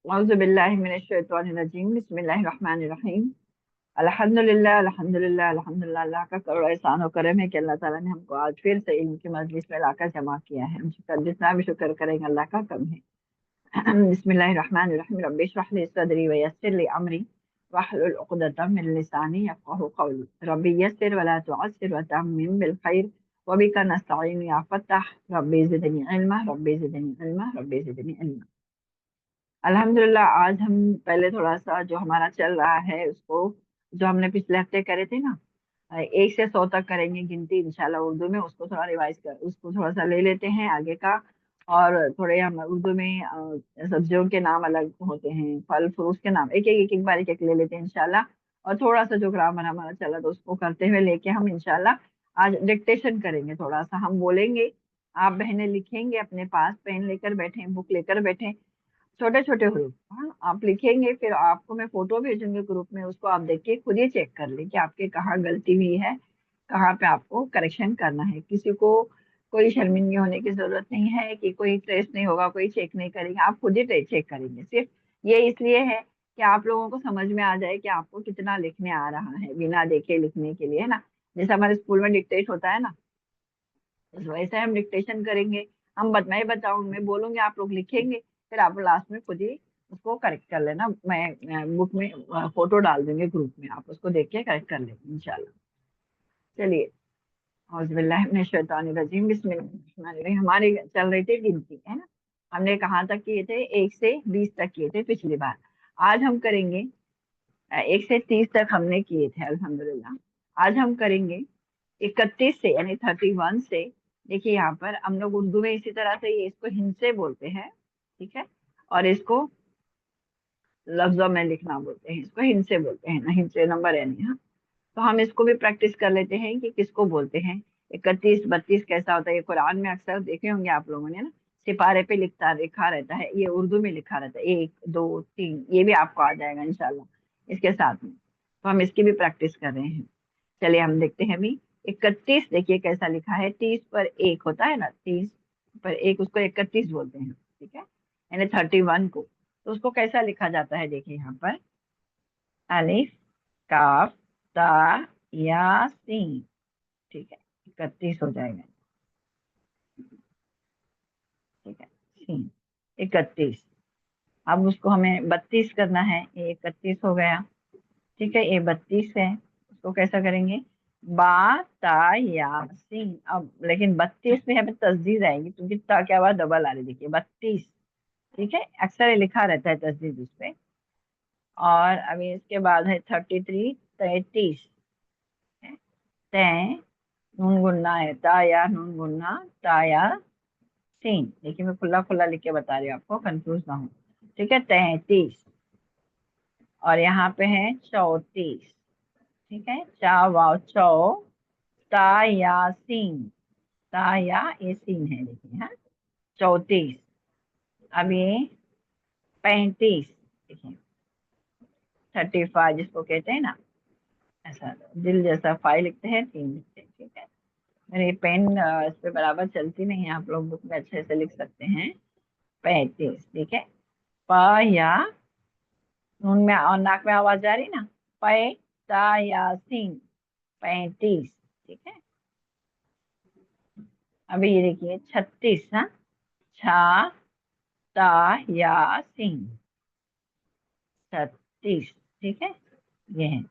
औज़ुबिल्लाहिमिनश्शैतानिर्रजीम बिस्मिल्लाहिर्रहमानिर्रहीम। अल्हम्दुलिल्लाह अल्हम्दुलिल्लाह अल्हम्दुलिल्लाह। अल्लाह का करोड़ों एहसान और करम है कि अल्लाह ताला ने हमको आज फिर से इल्म की मजलिस में लाकर जमा किया है। हम शुक्र, जितना भी शुक्र करेंगे अल्लाह का कम है। बिस्मिल्लाहिर्रहमानिर्रहीम। रब्बि इश्रह ली सदरी व यस्सिर ली अमरी वहलुल उक़दतम मिन लिसानी यफ़क़हू क़ौली। रब्बि यस्सिर वला तुअस्सिर वतम्मिम बिल खैर व बिका नस्तईन या फत्ताह। Rabbi ज़िदनी इल्मा rabbi ज़िदनी इल्मा rabbi ज़िदनी इल्मा। अल्हम्दुलिल्लाह। आज हम पहले थोड़ा सा जो हमारा चल रहा है उसको, जो हमने पिछले हफ्ते करे थे ना, 1 से 100 तक करेंगे गिनती इंशाल्लाह उर्दू में। उसको थोड़ा रिवाइज कर, उसको थोड़ा सा ले लेते हैं आगे का। और थोड़े हम उर्दू में सब्जियों के नाम अलग होते हैं, फल फ्रूट के नाम एक एक बार एक ले लेते हैं इंशाल्लाह। और थोड़ा सा जो ग्रामर हमारा चला तो उसको करते हुए लेके हम इंशाल्लाह आज डिक्टेशन करेंगे। थोड़ा सा हम बोलेंगे, आप बहनें लिखेंगे, अपने पास पेन लेकर बैठे, बुक लेकर बैठे, छोटे छोटे ह्रूफ। हाँ, आप लिखेंगे, फिर आपको मैं फोटो भेजूंगी ग्रुप में, उसको आप देख के खुद ही चेक कर लें कि आपके कहाँ गलती हुई है, कहाँ पे आपको करेक्शन करना है। किसी को कोई शर्मिंदगी होने की जरूरत नहीं है कि कोई ट्रेस नहीं होगा, कोई चेक नहीं करेंगे, आप खुद ही चेक करेंगे। सिर्फ ये इसलिए है कि आप लोगों को समझ में आ जाए कि आपको कितना लिखने आ रहा है, बिना देखे लिखने के लिए, है ना। जैसे हमारे स्कूल में डिक्टेट होता है ना, तो वैसे हम डिक्टेशन करेंगे। मैं बताऊँ, मैं बोलूंगी, आप लोग लिखेंगे, फिर आप लास्ट में खुद ही उसको करेक्ट कर लेना। मैं बुक में फोटो डाल दूंगी ग्रुप में, आप उसको देख के करेक्ट कर लेंगे इंशाल्लाह। चलिए, औज़ुबिल्लाहिमिनश्शैतानिर्रजीम बिस्मिल्लाहिर्रहमानिर्रहीम। हमारी चल रही थी गिनती, है ना। हमने कहाँ तक किए थे? 1 से 20 तक किए थे पिछली बार। आज हम करेंगे 1 से 30 तक हमने किए थे अल्हम्दुलिल्लाह। आज हम करेंगे 31 से, यानी 31 से। देखिए यहाँ पर हम लोग उर्दू में इसी तरह से ये इसको हिंद से बोलते हैं, ठीक है। और इसको लफ्जों में लिखना बोलते हैं, इसको हिंद से बोलते हैं ना, हिंद से नंबर है नहीं। हाँ, तो हम इसको भी प्रैक्टिस कर लेते हैं कि किसको बोलते हैं। 31 32 कैसा होता है, ये कुरान में अक्सर देखे होंगे आप लोगों ने ना, सिपारे पे लिखा रहता है, ये उर्दू में लिखा रहता है 1 2 3। ये भी आपको आ जाएगा इंशाल्लाह इसके साथ में। तो हम इसकी भी प्रैक्टिस कर रहे हैं। चलिए हम देखते हैं अभी। 31 देखिए कैसा लिखा है, 30 पर 1 होता है ना, 30 पर 1 उसको 31 बोलते हैं, ठीक है, यानी 31 को। तो उसको कैसा लिखा जाता है, देखिए यहाँ पर, अलिफ काफ ता या सीन, ठीक है, 31 हो जाएगा, ठीक है, सीन 31। अब उसको हमें 32 करना है, ये 31 हो गया, ठीक है, ये 32 है। उसको कैसा करेंगे? बा ता या सीन। अब लेकिन 32 में हमें तस्दीद आएगी क्योंकि ता के आवाज डबल आ रही, देखिए 32, ठीक है, अक्सर ये लिखा रहता है तस्दीद उस पे। और अभी इसके बाद है 33 33, तय नून गुन्ना है, ता या नून गुन्ना ता या सीन। देखिए मैं खुला खुला लिख के बता रही हूँ आपको, कंफ्यूज ना हो, ठीक है, 33। और यहाँ पे है 34, ठीक है, चा वाव चौ ता या सीन, ता या ये सीन है, देखिए, हाँ, 34। अब ये 35, देखिए 35 जिसको कहते हैं ना, ऐसा दिल जैसा फाइल लिखते हैं, 3 लिखते हैं, ठीक है। मेरी पेन इस पे बराबर चलती नहीं है, आप लोग बुक में अच्छे से लिख सकते हैं। 35, ठीक है। प या नून में और नाक में आवाज जा रही ना, पै ता या सीन, 35, ठीक है। अभी ये देखिए 36, हाँ, छा ता या सीन, 36, ठीक है, ये है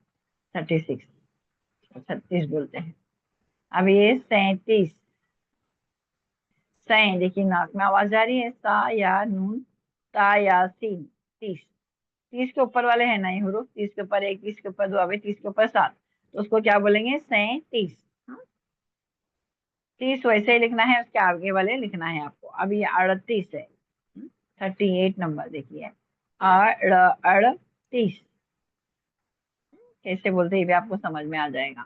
36, 36 बोलते हैं। अब ये 37, सै, देखिए नाक में आवाज आ रही है, सा या नून ता या सीन, 30। 30 के ऊपर वाले है ना ये हरूफ, 30 के ऊपर 1, 30 के ऊपर 2, अभी 30 के ऊपर 7, तो उसको क्या बोलेंगे? 37। हाँ, 30 वैसे ही लिखना है, उसके आगे वाले लिखना है आपको। अब ये 38 है, 38 नंबर देखिए, 38 कैसे बोलते हैं ये भी आपको समझ में आ जाएगा।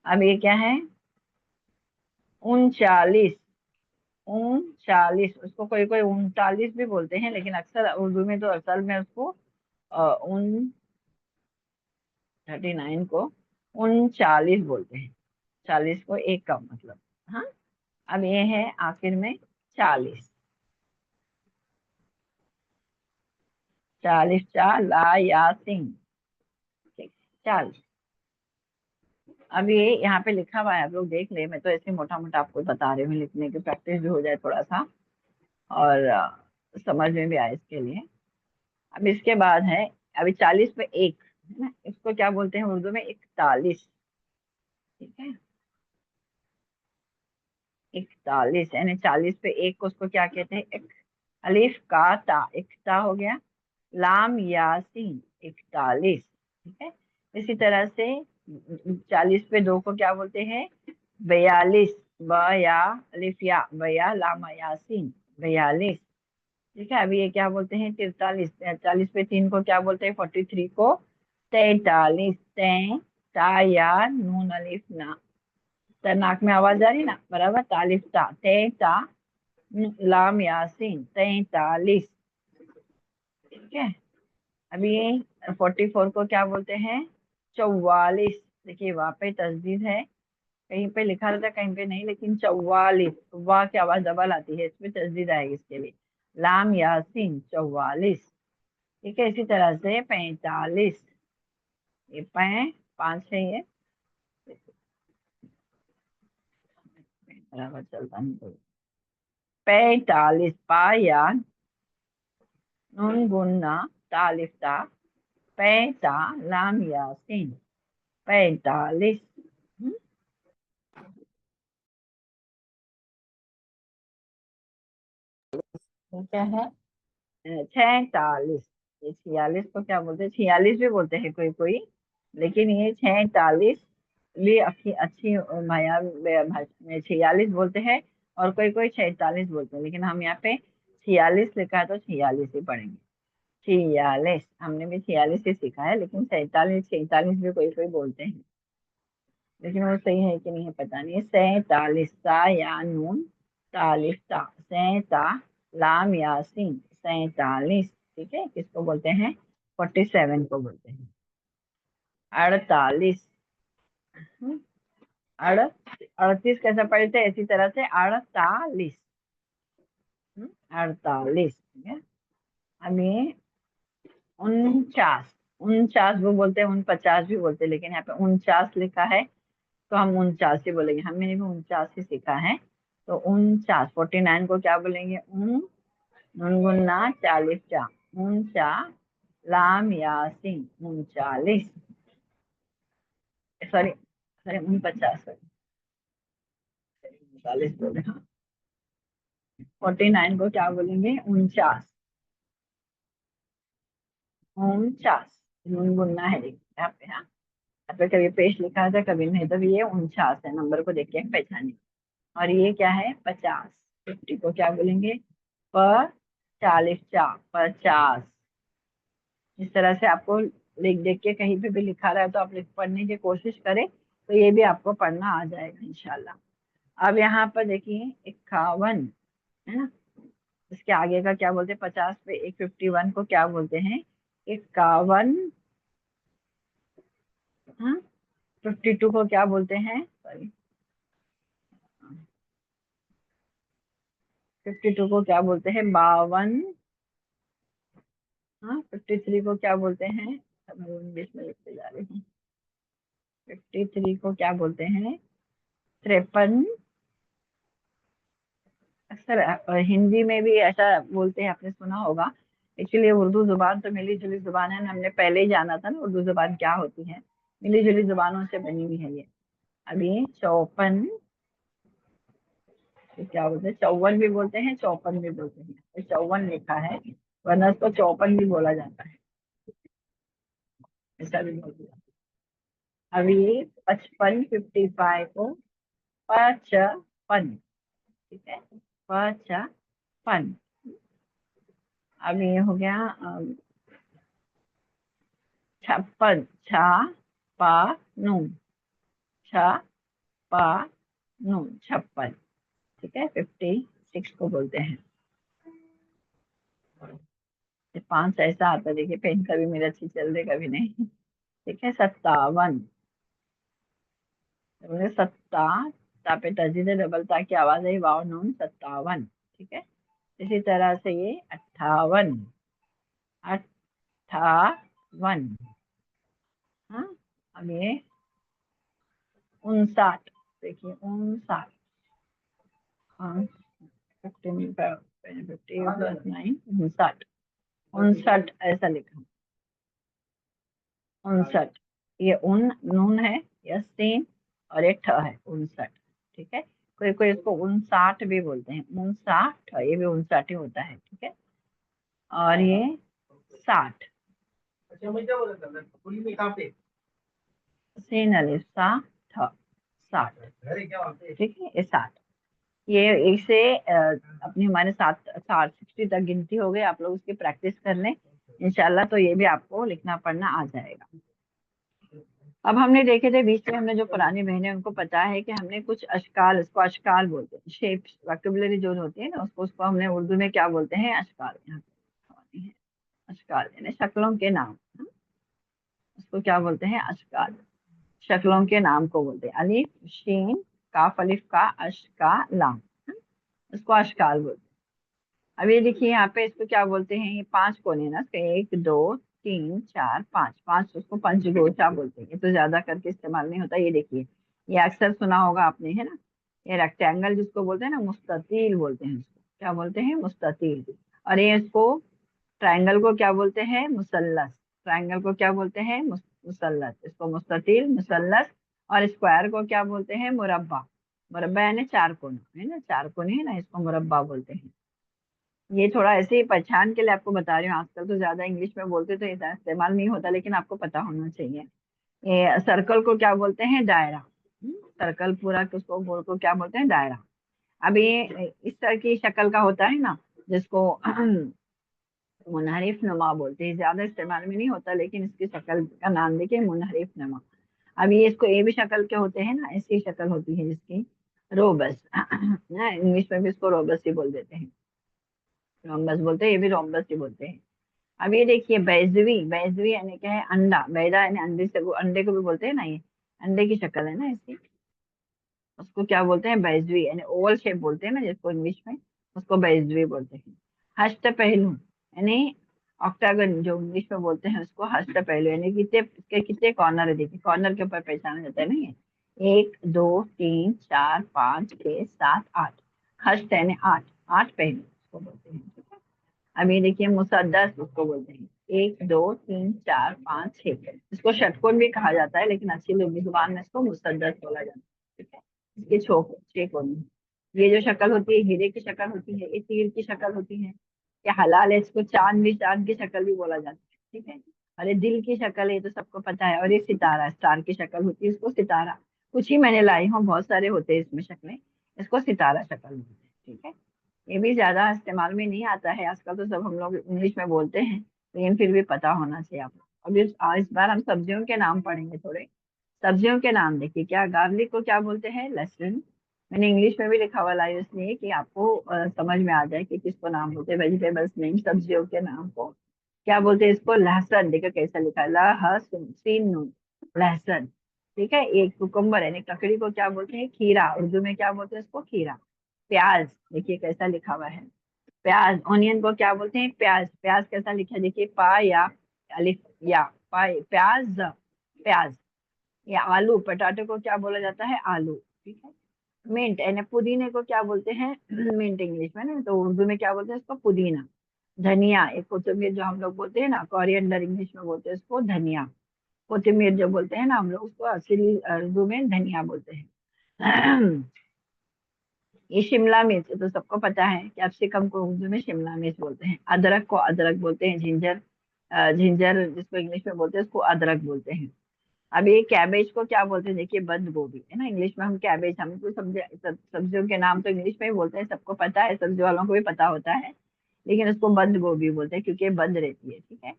अब ये क्या है? 39, 39, उसको कोई कोई 39 भी बोलते हैं, लेकिन अक्सर उर्दू में तो असल में उसको उन 39 को 39 बोलते हैं, 40 को 1 का मतलब। हाँ, अब ये है आखिर में 40, 40 चा ला यासीन। ठीक, 40। अब ये यहाँ पे लिखा हुआ है, आप लोग देख ले, मैं तो ऐसे मोटा मोटा आपको बता रही हूँ, लिखने की प्रैक्टिस भी हो जाए थोड़ा सा, और समझ में भी आए इसके लिए। अब इसके बाद है, अभी 40 पे एक है ना, इसको क्या बोलते हैं उर्दू में? 41। ठीक है, 41 यानी 40 पे एक को उसको क्या कहते हैं? एक। अलिफ का ता, इकता हो गया। लाम यासीन, 41। ठीक है, इसी तरह से 40 पे दो को क्या बोलते हैं? 42। ब या अलिफ या, बया लाम यासीन, 42। ठीक है, अभी ये क्या बोलते हैं? 43। 40 पे तीन को क्या बोलते हैं? 43 को 43। ता या नून अलिफ ना, नाक में आवाज आ रही ना, बराबर, तालिफ ता, ता लाम यासीन, 43। ठीक है, अभी 44 को क्या बोलते हैं? 44। देखिए वहां पे तस्दीद है, कहीं पे लिखा रहता है कहीं पे नहीं, लेकिन 44, वाह की आवाज डबल आती है, इसमें तस्दीद आएगी इसके लिए। लाम यासीन, 44। ठीक है, इसी तरह से 45। ये पांच है ये, बराबर चलता नहीं तो। 45, पाया नून गुन्ना तालिफ्ता, पैता लाम यासीन, 45। हम्म, तो क्या है? 46। ये 46 को क्या बोलते हैं? 46 भी बोलते हैं कोई कोई, लेकिन ये 46 भी अच्छी अच्छी माया भाषा में 46 बोलते हैं, और कोई कोई 46 बोलते हैं, लेकिन हम यहाँ पे 46 लिखा है तो 46 ही पढ़ेंगे। 46, हमने भी 46 ही सीखा है, लेकिन 47 46 भी कोई कोई बोलते हैं, लेकिन वो सही है कि नहीं है पता नहीं। 47, सा या नून तालिफ ता, सैता लाम यासीन, 47। ठीक है, किसको बोलते हैं? 47 को बोलते हैं। 48। हम्म, अड़ 38 कैसे पढ़ते हैं? इसी तरह से 48। 48। ठीक है, अभी 49। 49 वो बोलते हैं, 49 भी बोलते हैं, लेकिन यहाँ पे 49 लिखा है तो हम 49 ही बोलेंगे, हमने भी 49 ही सीखा है। तो 49, 49 को क्या बोलेंगे? गुन्ना 40 चा, ऊंचा लाम यासीन, 39। सॉरी सॉरी, 49, सॉरी 39 बोले, हाँ। 49 को क्या बोलेंगे? 49। 49 गुन्ना है यहाँ पे, हाँ। यहाँ पे कभी पेश लिखा था कभी नहीं, तो ये 49 है, नंबर को देख के हम पहचाने। और ये क्या है? 50। 50 को क्या बोलेंगे? प 40 चा, 50। इस तरह से आपको लिख देख के कहीं पे भी लिखा रहा है तो आप लिख पढ़ने की कोशिश करें, तो ये भी आपको पढ़ना आ जाएगा इंशाल्लाह। अब यहाँ पर देखिए 51 है ना, इसके आगे का क्या बोलते हैं? 50 पे एक 51 को क्या बोलते हैं? 51। हाँ, 52 को क्या बोलते हैं? सॉरी, 52 को क्या बोलते हैं? 52। हाँ, 53 को क्या बोलते हैं? अब मैं इंग्लिश में लिखते जा रही हूँ। 53 को क्या बोलते हैं? 53। अक्सर हिंदी में भी ऐसा बोलते हैं, आपने सुना होगा। एक्चुअली उर्दू जुबान तो मिली जुली जुबान है, हमने पहले ही जाना था ना उर्दू जुबान क्या होती है, मिली जुली जुबानों से बनी हुई है ये। अभी 54, तो क्या बोलते हैं? 54 भी बोलते हैं, 54 भी बोलते हैं, तो 54 लिखा है, वरना इसको 54 भी बोला जाता है, ऐसा भी बोलते हैं। अभी 55, 55 को 55। ठीक है, 55। अभी ये हो गया 56, छा पा नून, छा पा नून, 56। ठीक है, 56 को बोलते हैं। ये पांच ऐसा आता है, देखिए पेन कभी मेरी अच्छी चल रही कभी नहीं। ठीक है, 57। तो बोले सत्ता, ता पे तजीद डबल ता की आवाज आई, वाव नून, 57। ठीक है, इसी तरह से ये 58। 58। हाँ, अब ये 59। देखिए 59। हाँ, 50 + 9 59। 59 ऐसा लिखा। 59। ये उन नून है, यह सीन, और ये ठ है 59। ठीक है, कोई कोई इसको 59 भी बोलते हैं। 59, ये भी 59 ही होता है। ठीक है, और ये 60। सीन अलिफ सा ठ, 60। ठीक है, ये 60। ये इसे अपनी हमारे साथ 60 तक गिनती हो गई। आप लोग उसकी प्रैक्टिस कर लें इंशाल्लाह, तो ये भी आपको लिखना पढ़ना आ जाएगा। अब हमने देखे थे बीच में, हमने जो पुरानी बहनें उनको पता है कि हमने कुछ अशकाल, इसको अशकाल बोलते हैं, शेप्स, वोकैबुलरी जो होती है ना, उसको हमने उर्दू में क्या बोलते हैं? अशकाल। यहाँ पे है अशकाल, यानी शक्लों के नाम। उसको क्या बोलते हैं? अशकाल। शक्लों के नाम को बोलते हैं। अलिफ शीन काफ अलिफ का अश का लाम, उसको अशकाल बोलते हैं। अब ये देखिए यहाँ पे इसको क्या बोलते हैं? ये 5 कोने ना इसके, 1 2 3 4 5, 5 उसको पंचगोचा बोलते हैं। ये तो ज्यादा करके इस्तेमाल नहीं होता। ये देखिए, ये अक्सर सुना होगा आपने, है ना? ये रेक्टेंगल जिसको बोलते हैं ना, मुस्ततील बोलते हैं इसको। क्या बोलते हैं? मुस्ततील। और ये इसको, ट्रायंगल को क्या बोलते हैं? मुसल्लस। ट्रायंगल को क्या बोलते हैं? मुसल्लस। इसको मुस्ततील, मुसल्लस। और स्क्वायर को क्या बोलते हैं? मुरब्बा। मुरब्बा यानी 4 कोने, है ना? 4 कोने है ना, इसको मुरब्बा बोलते हैं। ये थोड़ा ऐसे ही पहचान के लिए आपको बता रही हूँ। आजकल तो ज्यादा इंग्लिश में बोलते तो इतना इस्तेमाल नहीं होता, लेकिन आपको पता होना चाहिए। ये सर्कल को क्या बोलते हैं? दायरा। सर्कल पूरा उसको गोल को क्या बोलते हैं? दायरा। अब ये इस तरह की शक्ल का होता है ना, जिसको मुनहरिफ नुमा बोलते हैं। ज्यादा इस्तेमाल में नहीं होता, लेकिन इसकी शक्ल का नाम देखिए, मुनहरिफ नुमा। अब ये इसको ए भी शक्ल के होते हैं ना, ऐसी शक्ल होती है जिसकी, रोबस। इंग्लिश में भी इसको रोबस ही बोल देते हैं, रोम्बस बोलते हैं। ये भी रोम्बस ही बोलते हैं। अब ये देखिए बैजवी। बैजवी यानी क्या है? अंडा। बैदा यानी अंडे से, अंडे को भी बोलते हैं ना, ये अंडे की शक्ल है ना इसकी, उसको क्या बोलते हैं? बैजवी, यानी ओवल शेप बोलते हैं ना जिसको इंग्लिश में, उसको बैजवी बोलते हैं। हस्त पहलू यानी ऑक्टागन, जो इंग्लिश में बोलते हैं उसको हस्त पहलू, यानी कितने इसके कितने कॉर्नर है? देखिए कॉर्नर के ऊपर पहचाना जाता है ना ये। 1 2 3 4 5 6 7 8। हस्त यानी 8, 8 पहलू उसको बोलते हैं। ठीक है, अब ये देखिए मुसद्दस उसको बोलते हैं। 1 2 3 4 5 6, इसको षटकोण भी कहा जाता है, लेकिन अच्छी लोग जुबान में इसको मुसद्दस बोला जाता है। ठीक है, इसके 6 कोने। ये जो शक्ल होती है हीरे की शक्ल होती है, ये तीर की शक्ल होती है। ये हलाल है, इसको चांद भी, चांद की शक्ल भी बोला जाता है। ठीक है, और ये दिल की शक्ल है, ये तो सबको पता है। और ये सितारा, स्टार की शक्ल होती है, इसको सितारा। कुछ ही मैंने लाई हूँ, बहुत सारे होते हैं इसमें शक्लें, इसको सितारा शक्ल बोलते हैं। ठीक है, ये भी ज्यादा इस्तेमाल में नहीं आता है आजकल, तो सब हम लोग इंग्लिश में बोलते हैं, लेकिन फिर भी पता होना चाहिए आपको। अब इस बार हम सब्जियों के नाम पढ़ेंगे थोड़े। सब्जियों के नाम देखिए, क्या गार्लिक को क्या बोलते हैं? लहसुन। मैंने इंग्लिश में भी लिखा हुआ लाई इसलिए कि आपको समझ में आ जाए कि किसको नाम बोलते हैं। वेजिटेबल्स नेम, सब्जियों के नाम को क्या बोलते हैं? इसको लहसुन। देखो कैसा लिखा है, लहसुन, सीन नून, लहसुन। ठीक है, एक कुकुम्बर यानी ककड़ी को क्या बोलते हैं? खीरा। उर्दू में क्या बोलते हैं इसको? खीरा। प्याज, देखिए कैसा लिखा हुआ है, प्याज। ऑनियन को क्या बोलते हैं? प्याज। प्याज कैसा लिखा है देखिए, पा या अलिफ या, पा, प्याज, प्याज। या आलू, पटाटो को क्या बोला जाता है? आलू। ठीक है, मिंट यानी पुदीने को क्या बोलते हैं? मिंट इंग्लिश में ना, तो उर्दू में क्या बोलते हैं इसको? पुदीना। धनिया, एक कोथिमीर जो हम लोग बोलते हैं ना, कोरिएंडर इंग्लिश में बोलते हैं इसको धनिया। कोथिमीर जो बोलते हैं ना हम लोग, उसको असली उर्दू में धनिया बोलते हैं। ये शिमला मिर्च तो सबको पता है, कैप्सिकम को उर्दू में शिमला मिर्च बोलते हैं। अदरक को अदरक बोलते हैं। जिंजर, जिंजर जिसको इंग्लिश में बोलते हैं उसको अदरक बोलते हैं। अब ये कैबेज को क्या बोलते हैं? देखिए बंद गोभी, है ना, इंग्लिश में हम कैबेज, हम तो सब्जियों के नाम तो इंग्लिश में ही बोलते हैं, सबको पता है, सब्जी वालों को भी पता होता है, लेकिन उसको बंद गोभी बोलते हैं क्योंकि ये बंद रहती है। ठीक है,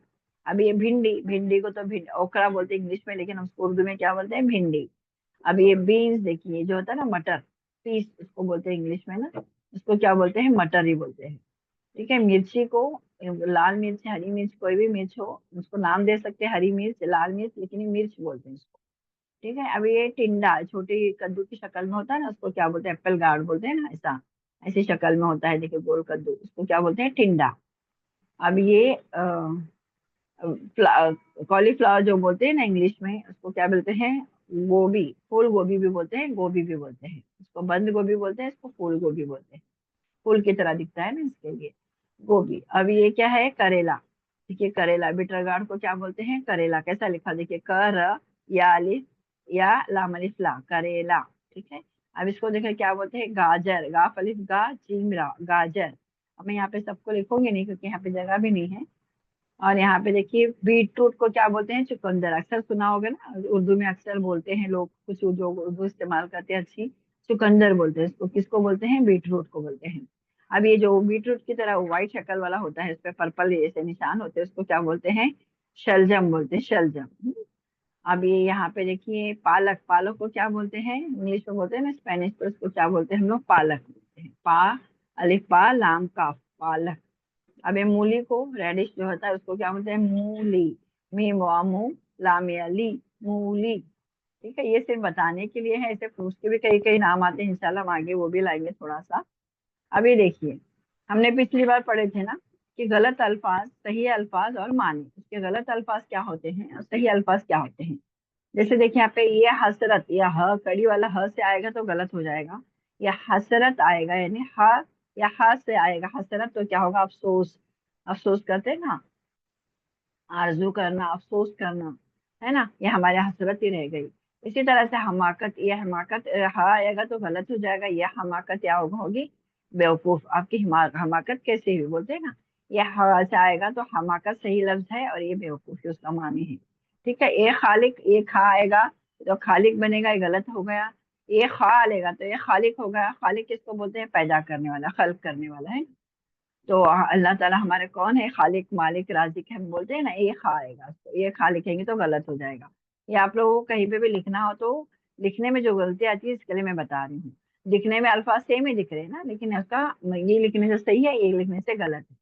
अब ये भिंडी, भिंडी को तो ओकरा बोलते हैं इंग्लिश में, लेकिन हम उसको उर्दू में क्या बोलते हैं? भिंडी। अब ये बीन्स देखिए, जो होता है ना मटर, पीस उसको बोलते हैं इंग्लिश में ना, उसको क्या बोलते हैं? मटर ही बोलते हैं। ठीक है, मिर्ची को, लाल मिर्च, हरी मिर्च, कोई भी मिर्च हो उसको नाम दे सकते हैं, हरी मिर्च, लाल मिर्च, लेकिन ये मिर्च बोलते हैं इसको। ठीक है, अब ये टिंडा, छोटी कद्दू की शक्ल में होता है ना, उसको क्या बोलते हैं? एप्पल गार्ड बोलते हैं ना, ऐसा, ऐसी शक्ल में होता है देखिए, गोल कद्दू, उसको क्या बोलते हैं? टिंडा। अब ये कॉलीफ्लावर जो बोलते हैं ना इंग्लिश में, उसको क्या बोलते हैं? गोभी, फूल गोभी भी बोलते हैं, गोभी भी बोलते हैं, इसको बंद गोभी बोलते हैं, इसको फूल गोभी बोलते हैं। फूल की तरह दिखता है ना, इसके लिए गोभी। अब ये क्या है? करेला। देखिए करेला, बिटर गार्ड को क्या बोलते हैं? करेला। कैसा लिखा देखिए, कर, या अलिफ, या लाम अलिफ ला, करेला। ठीक है। अब इसको देखिए क्या बोलते हैं? गाजर, गाफ अलिफ गा जीम रा, गाजर। अब मैं यहाँ पे सबको लिखूंगी नहीं क्योंकि यहाँ पे जगह भी नहीं है। और यहाँ पे देखिए बीट रूट को क्या बोलते हैं? चुकंदर। अक्सर सुना होगा ना, उर्दू में अक्सर बोलते हैं लोग, कुछ जो उर्दू इस्तेमाल करते हैं अच्छी, चुकंदर बोलते हैं इसको। किसको बोलते हैं? बीट रूट को बोलते हैं। अब ये जो बीट रूट की तरह व्हाइट शक्ल वाला होता है, इस पे पर्पल जैसे निशान होते हैं, उसको क्या बोलते हैं? शलजम बोलते हैं, शलजम। अब ये यहाँ पे देखिए पालक, पालक को क्या बोलते हैं? इंग्लिश में बोलते हैं ना, स्पेनिश पे उसको क्या बोलते हैं हम लोग? पालक बोलते हैं। अलिफ पा लाम काफ, पालक। अब ये मूली को, रेडिश जो होता है उसको क्या बोलते हैं? मूली। मीम वा मू लाम या ली, मूली। ठीक है, ये सिर्फ बताने के लिए है, ऐसे फ्रूट्स के भी कई कई नाम आते हैं, इंशाल्लाह हम आगे वो भी लाएंगे थोड़ा सा। अब ये देखिए, हमने पिछली बार पढ़े थे ना कि गलत अल्फाज, सही अल्फाज और मानी, उसके गलत अल्फाज क्या होते हैं और सही अल्फाज क्या होते हैं। जैसे देखिए यहाँ पे ये हसरत, या ह कड़ी वाला ह से आएगा तो गलत हो जाएगा। या हसरत आएगा, यानी ह या ह से आएगा हसरत तो क्या होगा? अफसोस। अफसोस करते हैं ना, आरजू करना, अफसोस करना, है ना, ये हमारे हसरत ही रह गई। इसी तरह से हमाकत, ये हमाकत हा आएगा तो गलत हो जाएगा, ये हमाकत क्या होगी? बेवकूफ। आपकी हमाकत कैसे हुई बोलते हैं ना, ये हा से आएगा तो हमाकत सही लफ्ज है और ये बेवकूफी उसका मानी है। ठीक है। ये खालिक, ये खा आएगा तो खालिक बनेगा, ये गलत हो गया। ये खा आएगा तो ये खालिक हो गया। खालिक किसको बोलते हैं? पैदा करने वाला, खल्क करने वाला है। तो अल्लाह ताला हमारे कौन है? खालिक, मालिक, राजिक है। हम बोलते हैं ना ये खा आएगा, तो ये खा लिखेंगे तो गलत हो जाएगा। ये आप लोगों को कहीं पे भी लिखना हो तो, लिखने में जो गलती आती है इसके लिए मैं बता रही हूँ। दिखने में अल्फाज सेम ही दिख रहे हैं ना, लेकिन उसका ये लिखने से सही है, ये लिखने से गलत है।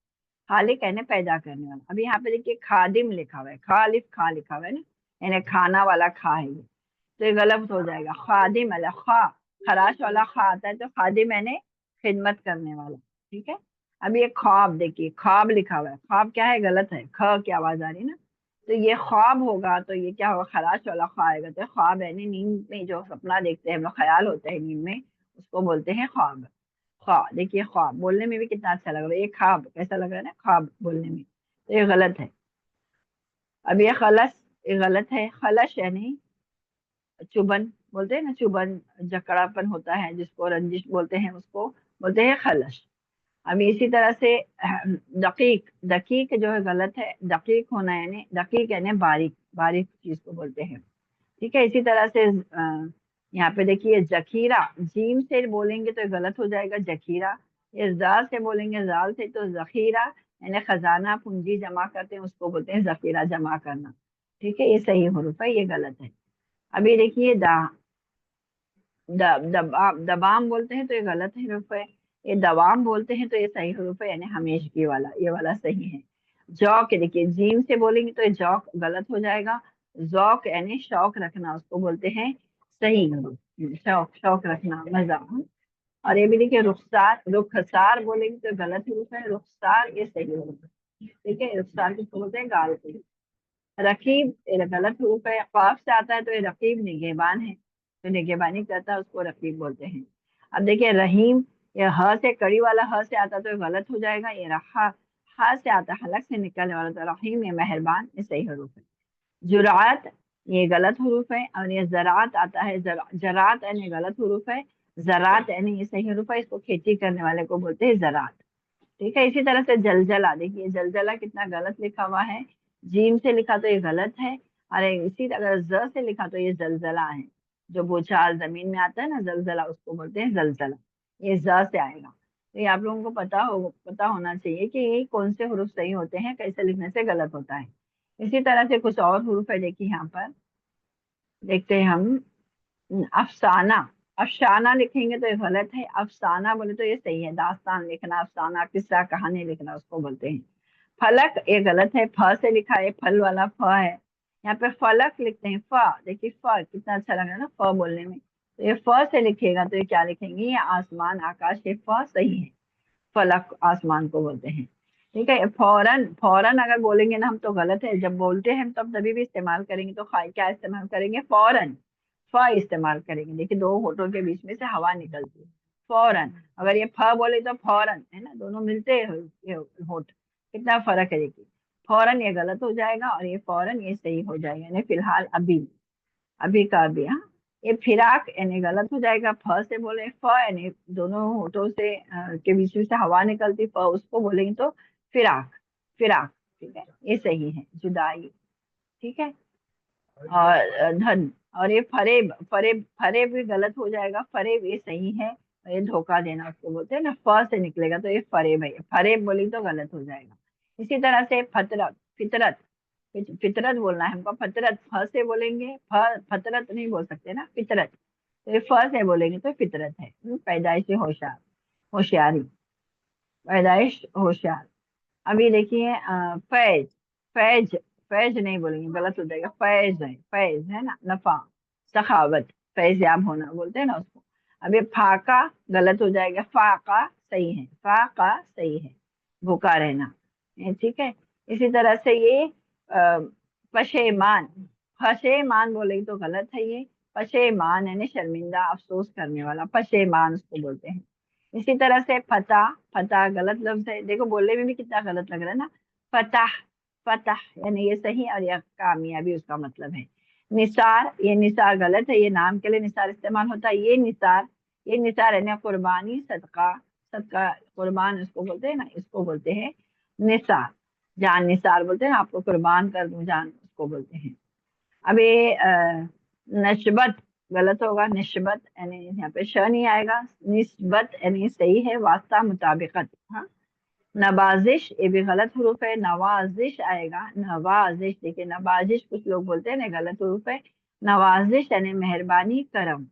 खालिक यानी पैदा करने वाला। अभी यहाँ पे देखिए खादिम लिखा हुआ है, खालिफ खा लिखा हुआ है ना, यानी खाना वाला खा है ये, तो ये गलत हो जाएगा। खादिम वाला खा, खराश वाला खा आता है तो खादिम यानी खिदमत करने वाला। ठीक है। अब ये ख्वाब, देखिए ख्वाब लिखा हुआ है, ख्वाब क्या है? गलत है, ख की आवाज आ रही है ना, तो ये ख्वाब होगा तो ये क्या होगा? खराश वाला ख्वाब आएगा, तो ख्वाब यानी नींद में जो सपना देखते हैं हम लोग, ख्याल होता है नींद में, उसको बोलते हैं ख्वाब। ख्वाब, देखिए ख्वाब बोलने में भी कितना अच्छा लग रहा है, ये ख्वाब कैसा लग रहा है ना, ख्वाब बोलने में, तो ये गलत है। अब ये खलस, ये गलत है। खलश यानी चुभन, बोलते हैं ना चुभन, जकड़ापन होता है जिसको रंजिश बोलते हैं, उसको बोलते हैं खलश। अब इसी तरह से दकीक, दकीक जो है गलत है। दकीक होना यानी, दकीक यानी बारीक, बारीक चीज को बोलते हैं। ठीक है। इसी तरह से यहाँ पे देखिए जखीरा, जीम से बोलेंगे तो ये गलत हो जाएगा, जखीरा। ये जाल से बोलेंगे, जाल से तो जखीरा, यानी खजाना, पूंजी जमा करते हैं उसको बोलते हैं जखीरा, जमा करना। ठीक है, ये सही हुरूफ है, ये गलत है। अभी देखिए दबाम बोलते हैं तो ये गलत हरूफ है। ये दवाम बोलते हैं तो ये सही हरूफ है, यानी हमेशगी वाला, ये वाला सही है। जौक, देखिए जीम से बोलेंगे तो ये जौक गलत हो जाएगा। जौक यानी शौक रखना, उसको बोलते हैं सही हरूफ। शौक, शौक रखना, मजा। और ये भी देखिए रुखसार, रुखसार बोलेंगे तो गलत हरूफ है, रुखसार ये सही हरूफ है। ठीक है, रुखसार किसको बोलते हैं? गाल को। रकीब ये गलत हरूफ है, ख्वाब से आता है तो ये रकीब निगहबान है, जो निगहबानी करता है उसको रकीब बोलते हैं। अब देखिए रहीम, ये ह से कड़ी वाला ह से आता है तो ये गलत हो जाएगा। ये रहा, हा से आता है, हलक से निकलने वाला, तो रहीम ये मेहरबान, ये सही हरूफ है। जुरात, ये गलत हरूफ है। और ये जरात आता है, जरात यानी गलत हरूफ है। जरात यानी ये सही हरूफ है, इसको खेती करने वाले को बोलते हैं जरात। ठीक है। इसी तरह से जलजला, देखिए जलजला कितना गलत लिखा हुआ है। जीम से लिखा तो ये गलत है, और इसी तरह ज से लिखा तो ये जलजला है। जो भूचाल जमीन में आता है ना, जलजला, उसको बोलते हैं जलजला। ये ज से आएगा। तो ये आप लोगों को पता होना चाहिए कि ये कौन से हुरूफ सही होते हैं, कैसे लिखने से गलत होता है। इसी तरह से कुछ और हुरूफ है, देखिए यहाँ पर देखते हैं हम। अफसाना, अफसाना लिखेंगे तो ये गलत है। अफसाना बोले तो ये सही है, दास्तान लिखना, अफसाना, किस्सा, कहानी लिखना, उसको बोलते हैं। फलक ये गलत है, फ से लिखा है, फल वाला फ है। यहाँ पे फलक लिखते हैं, फ। देखिए फ कितना अच्छा लग रहा है ना फ बोलने में, तो ये फ से लिखेगा तो ये क्या लिखेंगे? ये आसमान, आकाश, ये फ सही है। फलक आसमान को बोलते हैं। ठीक है। फौरन, फौरन अगर बोलेंगे ना हम तो गलत है, जब बोलते हैं हम तब तभी भी इस्तेमाल करेंगे तो क्या इस्तेमाल करेंगे? फौरन, फ इस्तेमाल करेंगे। देखिए दो होठों के बीच में से हवा निकलती है, फौरन। अगर ये फ बोले तो फौरन, है ना, दोनों मिलते हैं ये होठ, कितना फर्क है देखिए। फौरन ये गलत हो जाएगा और ये फौरन ये सही हो जाएगा, यानी फिलहाल, अभी, अभी का अभी। हाँ, ये फिराक यानी गलत हो जाएगा, फ से बोले फ यानी दोनों होठों से के बीच में से हवा निकलती, फ उसको बोलेंगे तो फिराक, फिराक। ठीक है, ये सही है, जुदाई। ठीक है। और धन, और ये फरेब, फरेब, फरेब भी गलत हो जाएगा, फरेब ये सही है, और ये धोखा देना उसको बोलते हैं ना, फ से निकलेगा तो ये फरेब है, फरेब बोली तो गलत हो जाएगा। इसी तरह से फतरत, फितरत, फितरत बोलना है हमको, फतरत फ से बोलेंगे, फतरत नहीं बोल सकते ना, फितरत। तो ये फ से बोलेंगे तो फितरत है। पैदाइशी होशियार, होशियारी, पैदाइश होशियार। अभी देखिए फैज, फैज, फैज नहीं बोलेंगे, गलत हो जाएगा, फैज है, फैज है ना, नफा, सखावत, फैजयाब होना बोलते हैं ना उसको। अब ये फाका गलत हो जाएगा, फाका सही है, फाका सही है, भूखा रहना। ठीक है। इसी तरह से ये पशेमान, पशेमान बोलेंगे तो गलत है ये, पशेमान यानी शर्मिंदा, अफसोस करने वाला, पशेमान उसको बोलते हैं। इसी तरह से फतह, फतह गलत लफ्ज है, देखो बोलने में भी कितना गलत लग रहा है ना, फतह, फतह यानी ये सही, और यह कामयाबी उसका मतलब है। निसार, ये निसार गलत है, ये नाम के लिए निसार इस्तेमाल होता है, ये निसार, ये निसार यानी कुर्बानी, सदका, सदका, कुर्बान इसको बोलते हैं ना, इसको बोलते हैं निसार। जान निसार बोलते हैं ना, आपको कुर्बान कर दूं जान, उसको बोलते हैं। अब ये नस्बत गलत होगा, निस्बत यानी यहाँ पे श नहीं आएगा, निस्बत यानी सही है, वास्ता मुताबिकत। हाँ, नवाजिश ये भी गलत हरूफ है, नवाजिश आएगा, नवाजिश। देखिए नवाजिश कुछ लोग बोलते हैं ना, गलत हरूफ है, नवाजिश यानी मेहरबानी, करम।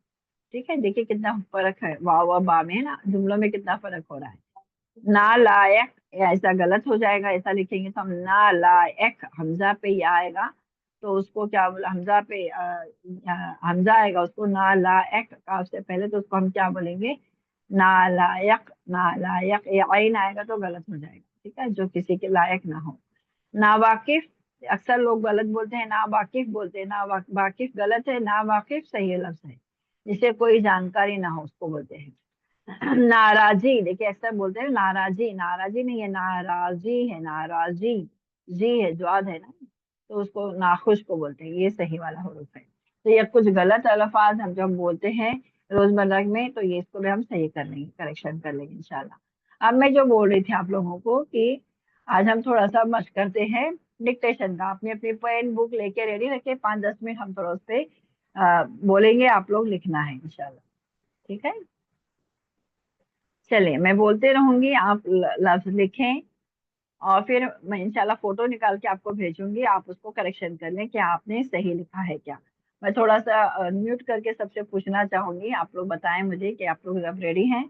ठीक है, देखिए कितना फर्क है, वाह वाह बा में, है ना, जुमलों में कितना फर्क हो रहा है। नालायक, ऐसा गलत हो जाएगा, ऐसा लिखेंगे तो हम नालायक, हमजा पे ही आएगा, तो उसको क्या बोला, हमजा पे हमजा आएगा, उसको नालायक का से पहले, तो उसको हम क्या बोलेंगे, नालायक, नालायक। ये आइन आएगा तो गलत हो जाएगा, ठीक है, जो किसी के लायक ना हो। नावाकिफ, अक्सर लोग गलत बोलते हैं, नावाकिफ बोलते हैं, वाकिफ गलत है, नावाकिफ सही लफ्ज है, जिसे कोई जानकारी ना हो उसको बोलते हैं। नाराजी, देखिए अक्सर बोलते हैं नाराजी, नाराजी नहीं है, नाराजी है, नाराजी, जी है, ज्वाद है ना, तो उसको नाखुश को बोलते हैं, ये सही वाला हुरूफ है। तो ये कुछ गलत अल्फाज हम जब बोलते हैं रोजमर्रा में, तो ये इसको भी हम सही कर लेंगे, करेक्शन कर लेंगे इंशाल्लाह। अब मैं जो बोल रही थी आप लोगों को कि आज हम थोड़ा सा मशक करते हैं डिक्टेशन का, अपनी अपनी पेन बुक लेके रेडी रखे, 5-10 मिनट हम थोड़ा उस पे बोलेंगे, आप लोग लिखना है इंशाल्लाह। ठीक है, चलिए मैं बोलते रहूंगी, आप लफ्ज लिखें, और फिर मैं इंशाल्लाह फोटो निकाल के आपको भेजूंगी, आप उसको करेक्शन कर लें कि आपने सही लिखा है क्या। मैं थोड़ा सा म्यूट करके सबसे पूछना चाहूंगी, आप लोग बताएं मुझे कि आप लोग अब रेडी हैं।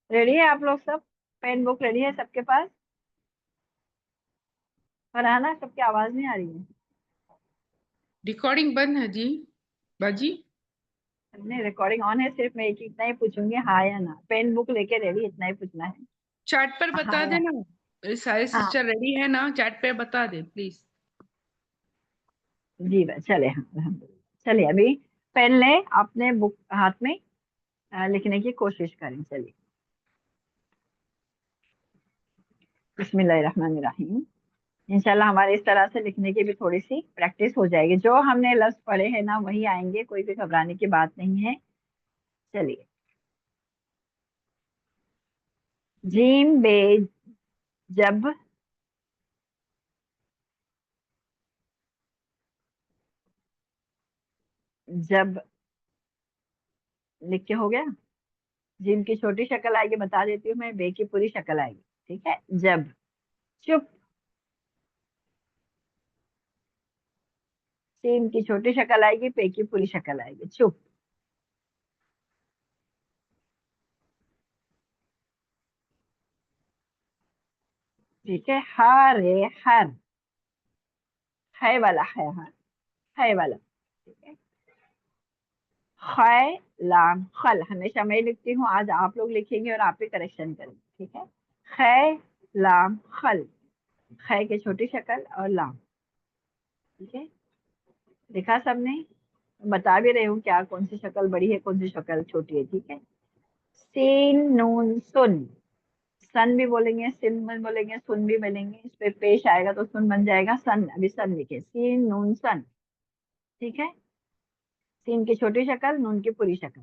रेडी है आप लोग सब? पेन बुक रेडी है सबके पास? फरहाना, सबकी आवाज नहीं आ रही है। रिकॉर्डिंग बंद है जी बाजी। नहीं, रिकॉर्डिंग ऑन है, सिर्फ मैं एक इतना ही पूछूंगी, हाँ या ना, पेन बुक लेके रेडी, इतना ही पूछना है। चैट पर हाँ बता या, देना, मेरे सारे हाँ, सिस्टर रेडी है ना, चैट पे बता दे प्लीज। जी बस चले, हाँ अल्हम्दुलिल्लाह। चलिए अभी पेन लें अपने बुक हाथ में, लिखने की कोशिश करें, चलिए। बिस्मिल्लाहिर्रहमानिर्रहीम। इंशाल्लाह हमारे इस तरह से लिखने की भी थोड़ी सी प्रैक्टिस हो जाएगी, जो हमने लफ्ज पढ़े हैं ना वही आएंगे, कोई भी घबराने की बात नहीं है। चलिए, जीम बे जब, जब लिख के हो गया। जीम की छोटी शक्ल आएगी, बता देती हूँ मैं, बे की पूरी शक्ल आएगी। ठीक है, जब, चुप, सीन की छोटी शक्ल आएगी, पे की पूरी शक्ल आएगी, चुप। ठीक है, हर, हर, है वाला है, हाँ, है वाला, ठीक है। खै लाम खल, हमेशा मैं लिखती हूँ, आज आप लोग लिखेंगे और आप ही करेक्शन करेंगे, ठीक है। खै लाम खल, खै की छोटी शक्ल और लाम, ठीक है। लिखा सबने? बता भी रही हूँ क्या, कौन सी शक्ल बड़ी है, कौन सी शक्ल छोटी है, ठीक है। सीन नून सुन, सन भी बोलेंगे, सिन भी बोलेंगे, सुन भी बोलेंगे, इस पे पेश आएगा तो सुन बन जाएगा सन, अभी सन लिखे, सीन नून सन, ठीक है। सीन की छोटी शक्ल, नून की पूरी शक्ल।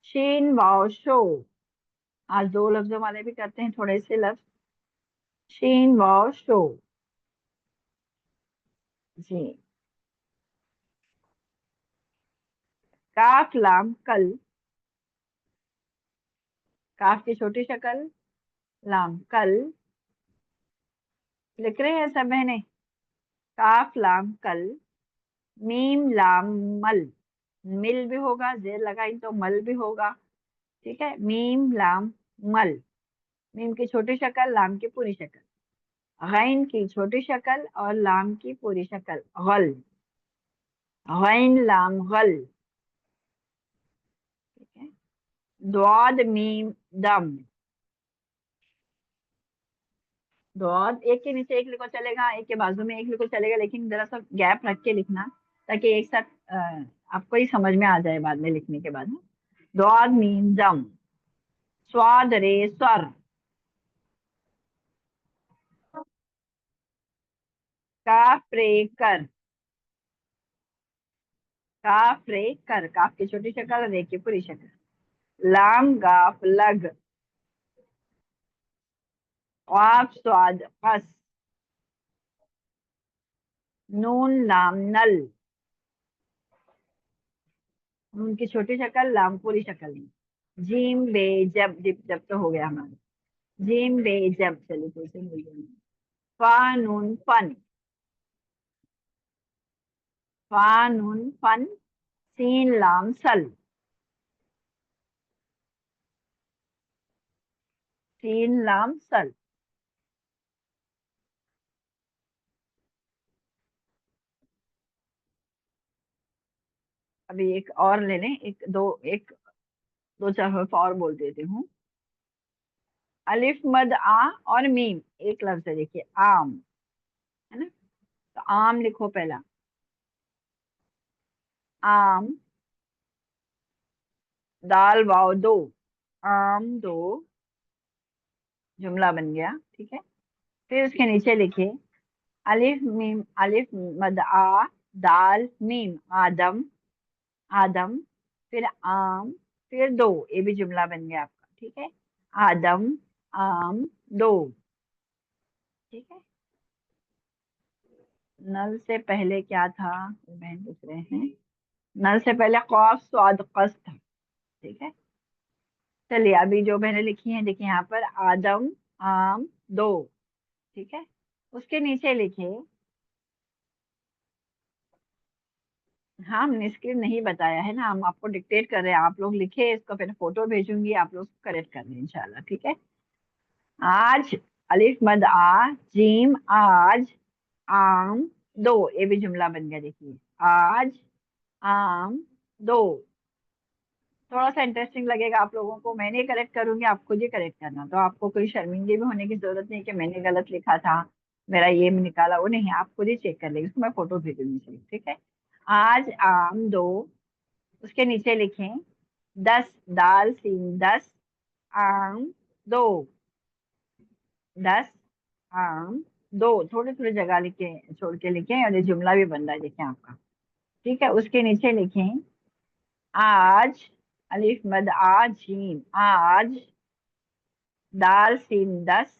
शीन वाओ शो, आज दो लफ्जों वाले भी करते हैं थोड़े से लफ्ज। शीन वाओ शो, जी। काफ लाम कल, काफ की छोटी शक्ल, लाम कल, लिख रहे हैं सब बहने? काफ लाम कल। मीम लाम मल, मिल भी होगा, जेर लगाई तो मल भी होगा, ठीक है। मीम लाम मल, मीम की छोटी शक्ल, लाम की पूरी शक्ल। गैन की छोटी शक्ल और लाम की पूरी शक्ल, गल, गैन लाम गल, ठीक है। द्वाद मीम दम, द्वाद एक के नीचे एक लिखो चलेगा, एक के बाजू में एक लिखो चलेगा, लेकिन जरा सा गैप रख के लिखना, ताकि एक साथ आपको ही समझ में आ जाए बाद में लिखने के बाद ना। द्वाद मीम दम। स्वाद रे स्वर, काफ रे कर, काफ रे कर, काफ की छोटी शक्ल, रे की पूरी शक्ल। लाम गाफ लग, क़ाफ स्वाद कस, नून लाम नल, नून की छोटी शक्ल, लाम पूरी शक्ल नहीं। जीम बे जब, जब जब तो हो गया हमारा। जीम बे जब, चलिए फिर से मिल गया। फा नून फन, फा नून फन, सीन लाम सल, सीन लाम सल। अभी एक और ले लें, एक दो चार हर्फ और बोल देती हूँ। अलिफ मद आ और मीम, एक लफ्ज है, देखिए आम, है ना। तो आम लिखो पहला, आम, दाल वाव दो, आम दो, जुमला बन गया, ठीक है। फिर उसके नीचे लिखिए अलिफ मीम, अलिफ मद आ, दाल मीम आदम, आदम, फिर आम, फिर दो, ये भी जुमला बन गया आपका, ठीक है। आदम, आम, दो, ठीक है। नल से पहले क्या था, बहन पूछ रहे हैं। नल से पहले कौफ स्वाद कस था, ठीक है। चलिए अभी जो मैंने लिखी है देखिए यहाँ पर, आदम, आम, दो, ठीक है। उसके नीचे लिखिए, हाँ हमने स्क्रीन नहीं बताया है ना, हम आपको डिक्टेट कर रहे हैं, आप लोग लिखे इसको, फिर फोटो भेजूंगी, आप लोग करेक्ट कर लें इंशाल्लाह, ठीक है। आज, अलिफ मद आ, जीम आज, आम, दो, ये भी जुमला बन गया देखिए, आज, आम, दो। थोड़ा सा इंटरेस्टिंग लगेगा आप लोगों को, मैंने करेक्ट करूंगी, आप खुद ही करेक्ट करना, तो आपको कोई शर्मिंदगी भी होने की जरूरत नहीं कि मैंने गलत लिखा था, मेरा ये निकाला वो, नहीं, आप खुद ही चेक कर लेंगे, उसको मैं फोटो भेजूंगी चलिए, ठीक है। आज आम दो, उसके नीचे लिखें 10, दाल सीन 10, आम दो, 10, आम दो, थोड़ी थोड़ी जगह लिखे, छोड़ के लिखें, और ये जुमला भी बन रहा है देखिए आपका, ठीक है। उसके नीचे लिखें आज, अलिफ मद आ जीम आज, दाल सीन 10,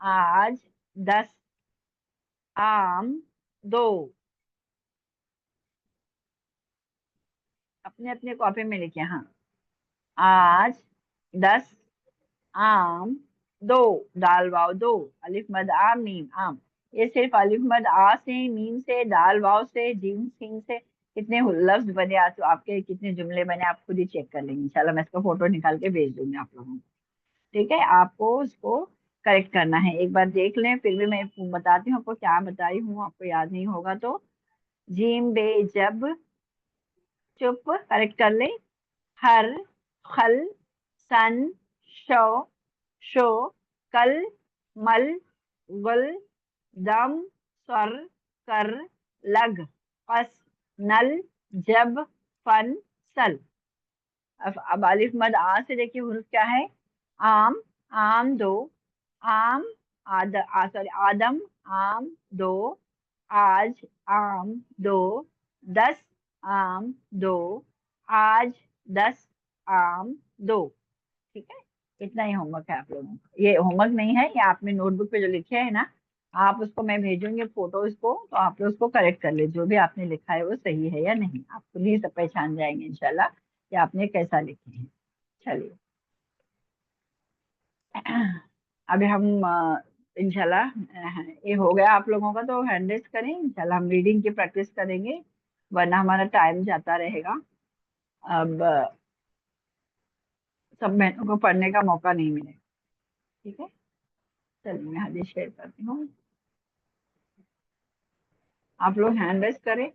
आज 10, आम दो, अपने अपने कॉपी में लिखे, हाँ। आज 10, आम दो, दाल वाव दो, अलिफ मद आ मीम आम। ये सिर्फ अलिफ मद आ से, मीम से, दाल वाव से, जीम सीन से कितने लफ्ज बने, आज तो आपके कितने जुमले बने आप खुद ही चेक कर लेंगे इंशाल्लाह, मैं इसका फोटो निकाल के भेज दूंगी आप लोगों को, ठीक है। आपको उसको करेक्ट करना है, एक बार देख लें, फिर भी मैं बताती हूँ आपको क्या बताई हूँ, आपको याद नहीं होगा तो जीम बे जब, चुप करेक्ट कर ले, हर, खल, सन, शो, शो, कल, मल, गुल, दम, स्वर, कर, लग, कस, नल, जब, फन, सल। अब अलिफ मद आ से देखिए हुर्फ क्या है। आम, आम दो, आम, सॉरी आदम, आम दो, आज, आम दो, 10 आम दो, आज 10 आम दो। ठीक है, इतना ही होमवर्क है आप लोगों का। ये होमवर्क नहीं है, ये आपने नोटबुक पे जो लिखे है ना, आप उसको मैं भेजूंगी फोटो इसको, तो आप लोग उसको करेक्ट कर ले, जो भी आपने लिखा है वो सही है या नहीं, आप खुद ही सब पहचान जाएंगे इंशाल्लाह कि आपने कैसा लिखे हैं। चलिए अभी हम इंशाल्लाह ये हो गया आप लोगों का, तो हैंड रेस करें इंशाल्लाह, हम रीडिंग की प्रैक्टिस करेंगे, वरना हमारा टाइम जाता रहेगा। अब सब बहनों को पढ़ने का मौका नहीं मिलेगा। ठीक है, चलिए मैं हदीस शेयर करती हूँ, आप लोग हैंड रेस करें।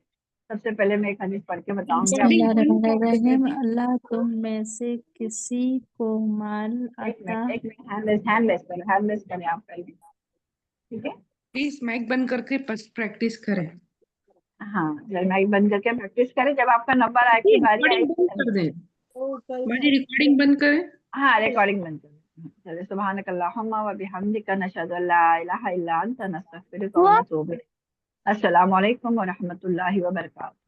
सबसे पहले मैं एक हदीस पढ़ के बताऊंगी रिकॉर्डिंग आपको। बिस्मिल्लाहिर्रहमानिर्रहीम। अल्लाह तुम में से किसी को माल अता एक मिनट हैंड रेस करें, हैंड रेस करें आप पहले। ठीक है, प्लीज माइक बंद करके प्रैक्टिस करें। हाँ जब माइक बंद करके प्रैक्टिस करें, जब आपका नंबर आए की बारी रिकॉर्डिंग बंद आएगी। कर दें, बाजी रिकॉर्डिंग बंद करें। हाँ रिकॉर्डिंग बंद करें। चलिए, सुभानक अल्लाहुम्मा व बिहम्दिका नशहदु अल्ला इलाहा इल्ला अंता नस्तगफिरुका व नतूबु इलैक। अस्सलामु अलैकुम व रहमतुल्लाहि व बरकातहू।